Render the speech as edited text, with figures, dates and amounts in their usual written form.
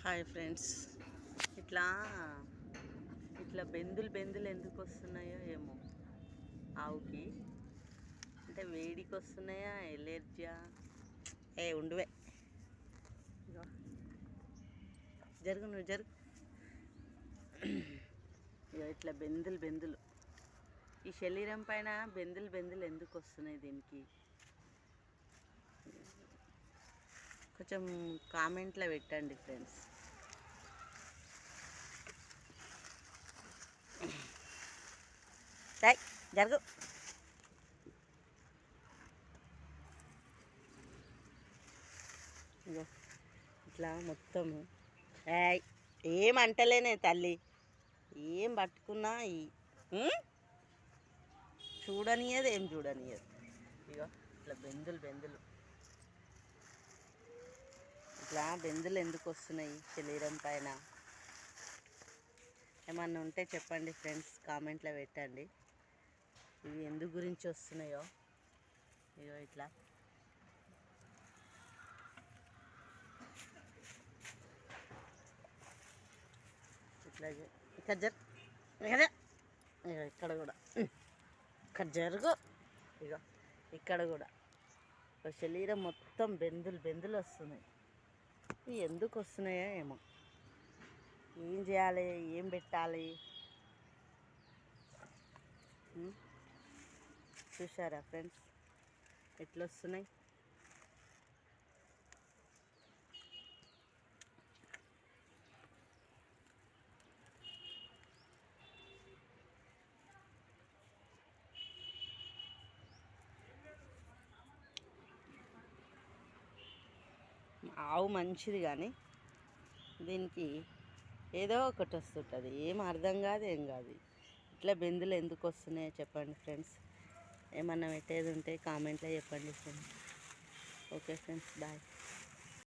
Hi friends, ఇట్లా ఇట్లా బెందులు ఎందుకు వస్తున్నాయో ఏమో ఆవుకి. అంటే వేడికి వస్తున్నాయా, ఎలర్జీయా? ఉండువే, ఇగో జరుగు, నువ్వు జరుగు. ఇక ఇట్లా బెందులు ఈ శరీరం పైన బెందులు ఎందుకు వస్తున్నాయి దీనికి? కొంచెం కామెంట్లో పెట్టండి ఫ్రెండ్స్. జరుగు. ఇగో ఇట్లా మొత్తము ఏమంటలేనే తల్లి, ఏం పట్టుకున్నా చూడనియదు, ఏం చూడనియదు. ఇగో ఇట్లా బెందులు ఇట్లా బెందులు ఎందుకు వస్తున్నాయి శరీరం పైన? ఏమన్నా ఉంటే చెప్పండి ఫ్రెండ్స్, కామెంట్లో పెట్టండి. ఇవి ఎందుకు గురించి వస్తున్నాయో. ఇగో ఇట్లా ఇట్లా ఇక్కడ ఇగో ఇక్కడ కూడా ఇక్కడ జరుగు. ఇగో ఇక్కడ కూడా శరీరం మొత్తం బెందులు వస్తున్నాయి. ఇవి ఎందుకు వస్తున్నాయో ఏమో, ఏం చేయాలి, ఏం పెట్టాలి? చూసారా ఫ్రెండ్స్ ఎట్లా వస్తున్నాయి? ఆవు మంచిది, కానీ దీనికి ఏదో ఒకటి వస్తుంటుంది, ఏం అర్థం కాదు, ఏం కాదు. ఇట్లా బెందులు ఎందుకు వస్తున్నాయో చెప్పండి ఫ్రెండ్స్. ఏమన్నా పెట్టేది ఉంటే కామెంట్లో చెప్పండి ఫ్రెండ్స్. Okay friends, bye.